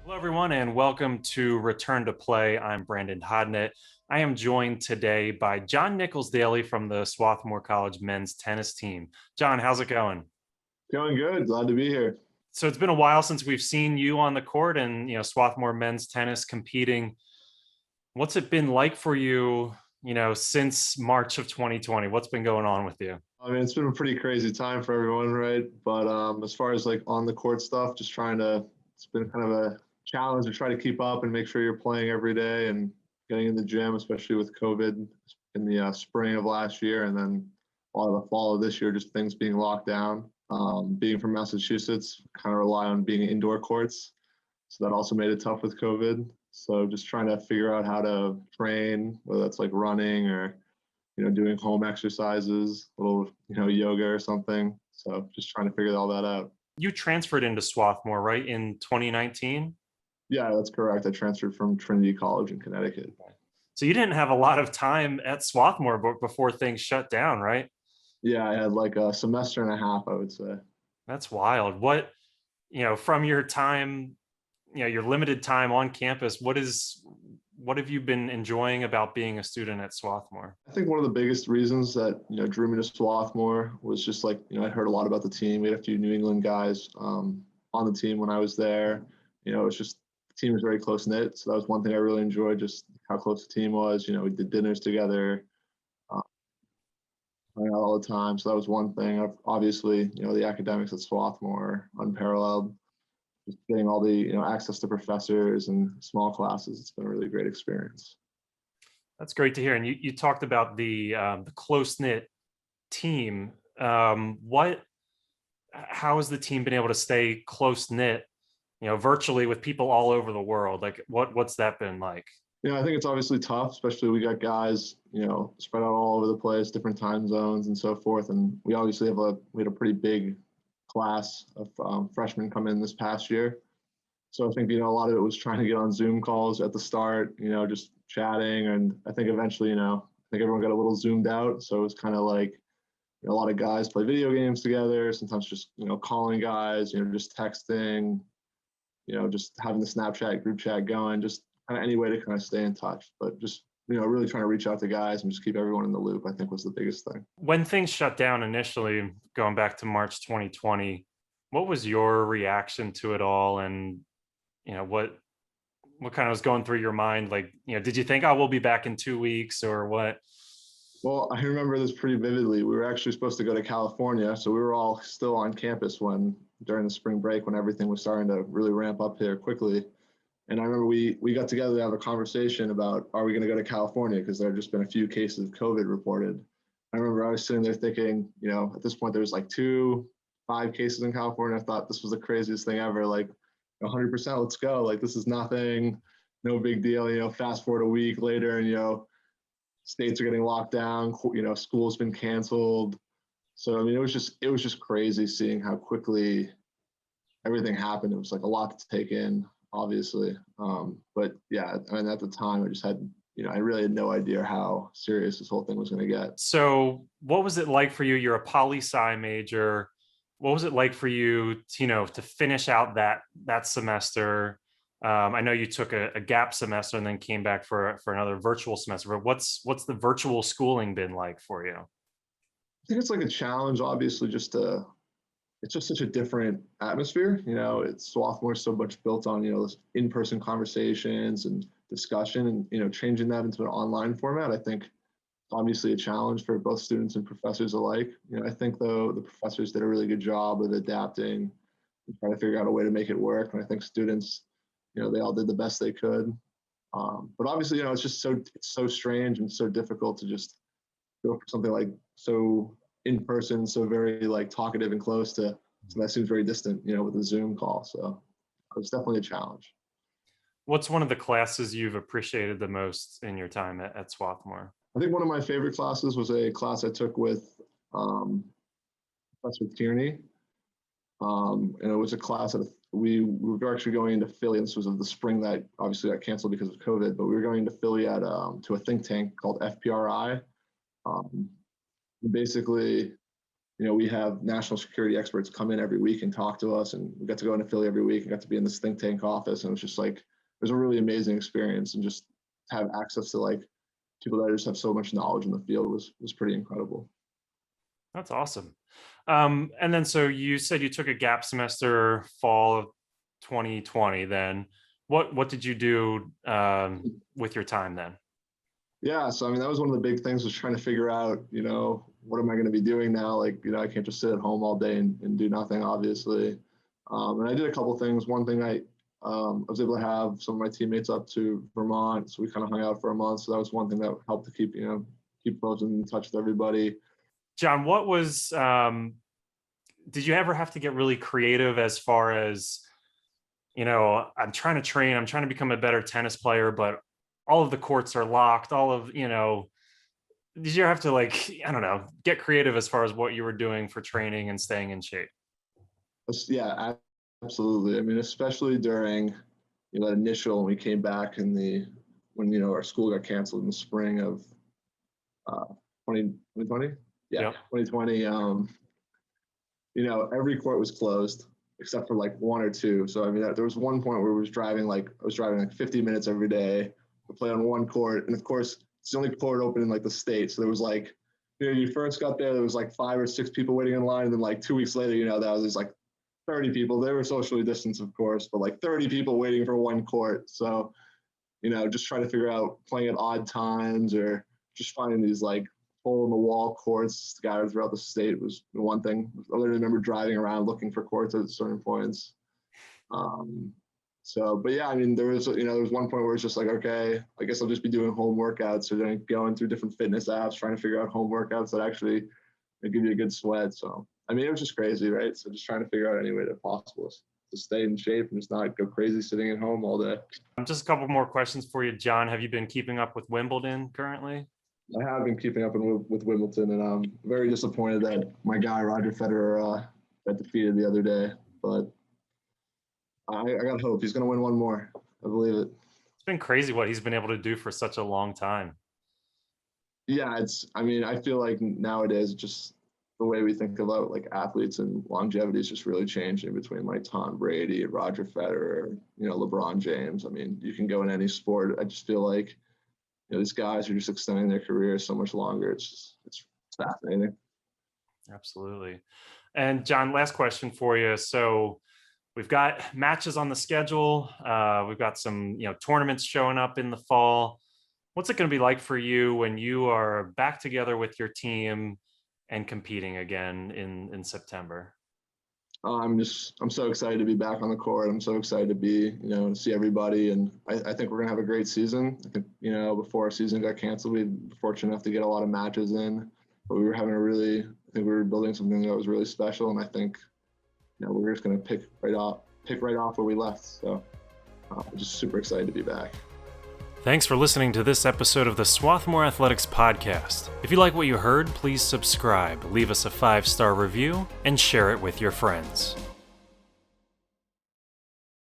Hello, everyone, and welcome to Return to Play. I'm Brandon Hodnett. I am joined today by John Nichols-Daly from the Swarthmore College men's tennis team. John, how's it going? Going good. Glad to be here. So it's been a while since we've seen you on the court and, Swarthmore men's tennis competing. What's it been like for you, since March of 2020? What's been going on with you? I mean, it's been a pretty crazy time for everyone, right? But as far as like on the court stuff, it's been kind of a challenge to try to keep up and make sure you're playing every day and getting in the gym, especially with COVID in the spring of last year. And then a lot of the fall of this year, just things being locked down. Being from Massachusetts, kind of rely on being indoor courts. So that also made it tough with COVID. So just trying to figure out how to train, whether that's like running or doing home exercises, a little, yoga or something. So just trying to figure all that out. You transferred into Swarthmore, right, in 2019? Yeah, that's correct. I transferred from Trinity College in Connecticut. So you didn't have a lot of time at Swarthmore before things shut down, right? Yeah, I had like a semester and a half, I would say. That's wild. What, from your time, your limited time on campus, what have you been enjoying about being a student at Swarthmore? I think one of the biggest reasons that drew me to Swarthmore was just like I heard a lot about the team. We had a few New England guys on the team when I was there. It's just the team was very close knit, so that was one thing I really enjoyed, just how close the team was. We did dinners together, hung out all the time. So that was one thing. Obviously, the academics at Swarthmore unparalleled. Just getting all the access to professors and small classes. It's been a really great experience. That's great to hear. And you talked about the close knit team. How has the team been able to stay close knit, virtually with people all over the world? Like, what's that been like? I think it's obviously tough, especially we got guys, spread out all over the place, different time zones and so forth. And we obviously we had a pretty big class of freshmen come in this past year. So I think, a lot of it was trying to get on Zoom calls at the start, just chatting. And I think eventually, I think everyone got a little zoomed out. So it was kind of like a lot of guys play video games together, sometimes just, calling guys, just texting, just having the Snapchat group chat going, just kind of any way to kind of stay in touch. But just, really trying to reach out to guys and just keep everyone in the loop, I think was the biggest thing. When things shut down initially, going back to March 2020, what was your reaction to it all? And, what kind of was going through your mind? Like, did you think, oh, we'll be back in 2 weeks or what? Well, I remember this pretty vividly. We were actually supposed to go to California, so we were all still on campus during the spring break when everything was starting to really ramp up here quickly. And I remember we got together to have a conversation about, are we going to go to California? Because there had just been a few cases of COVID reported. I remember I was sitting there thinking, at this point, there was like 5 cases in California. I thought this was the craziest thing ever. Like 100%, let's go. Like, this is nothing, no big deal. Fast forward a week later and, states are getting locked down, school's been canceled. So, I mean, it was just crazy seeing how quickly everything happened. It was like a lot to take in, obviously. But yeah, I mean, at the time I just had, I really had no idea how serious this whole thing was going to get. So what was it like for you? You're a poli-sci major. What was it like for you to finish out that semester? I know you took a gap semester and then came back for another virtual semester, but what's the virtual schooling been like for you? I think it's like a challenge, obviously, it's just such a different atmosphere. It's Swarthmore so much built on, this in-person conversations and discussion, and, changing that into an online format, I think obviously a challenge for both students and professors alike. I think though the professors did a really good job of adapting and trying to figure out a way to make it work. And I think students, they all did the best they could. But obviously, it's so strange and so difficult to just go for something like so in person, so very like talkative and close to something that seems very distant, with a Zoom call. So it was definitely a challenge. What's one of the classes you've appreciated the most in your time at Swarthmore? I think one of my favorite classes was a class I took with Professor Tierney. And it was a class that we were actually going into Philly. And this was of the spring that obviously got canceled because of COVID, but we were going to Philly to a think tank called FPRI. Basically, we have national security experts come in every week and talk to us, and we got to go into Philly every week and got to be in this think tank office. And it was just like, it was a really amazing experience, and just have access to like people that just have so much knowledge in the field was pretty incredible. That's awesome. And then, so you said you took a gap semester fall of 2020. Then what did you do with your time then? Yeah, so I mean, that was one of the big things, was trying to figure out, what am I going to be doing now? Like, I can't just sit at home all day and do nothing, obviously. And I did a couple things. One thing, I was able to have some of my teammates up to Vermont, so we kind of hung out for a month. So that was one thing that helped to keep close in touch with everybody. John, what was, did you ever have to get really creative as far as, I'm trying to train, I'm trying to become a better tennis player, but all of the courts are locked, did you have to, like, I don't know, get creative as far as what you were doing for training and staying in shape? Yeah, absolutely. I mean, especially during, that initial, when we came back when our school got canceled in the spring of 2020. Yeah, yep. 2020. Every court was closed except for like one or two. So I mean, there was one point where I was driving like 50 minutes every day to play on one court, and of course it's the only court open in like the state. So there was like, you first got there was like 5 or 6 people waiting in line, and then like 2 weeks later, that was like 30 people. They were socially distanced, of course, but like 30 people waiting for one court. So, just trying to figure out playing at odd times, or just finding these like hole in the wall courts scattered throughout the state was the one thing. I literally remember driving around looking for courts at certain points. But yeah, I mean, there was one point where it's just like, okay, I guess I'll just be doing home workouts, or then going through different fitness apps, trying to figure out home workouts that actually give you a good sweat. So, I mean, it was just crazy, right? So just trying to figure out any way that possible to stay in shape and just not go crazy sitting at home all day. Just a couple more questions for you, John. Have you been keeping up with Wimbledon currently? I have been keeping up with Wimbledon, and I'm very disappointed that my guy Roger Federer got defeated the other day. But I got hope he's going to win one more. I believe it. It's been crazy what he's been able to do for such a long time. Yeah, I feel like nowadays, just the way we think about like athletes and longevity is just really changing between like Tom Brady, Roger Federer, LeBron James. I mean, you can go in any sport. I just feel like, these guys are just extending their careers so much longer. It's fascinating. Absolutely. And John, last question for you. So we've got matches on the schedule. We've got some, tournaments showing up in the fall. What's it going to be like for you when you are back together with your team and competing again in September? I'm so excited to be back on the court. I'm so excited to be, to see everybody. And I think we're going to have a great season. I think, before our season got canceled, we were fortunate enough to get a lot of matches in, but we were having I think we were building something that was really special. And I think, we're just going to pick right off where we left. So I'm just super excited to be back. Thanks for listening to this episode of the Swarthmore Athletics podcast. If you like what you heard, please subscribe, leave us a 5-star review, and share it with your friends.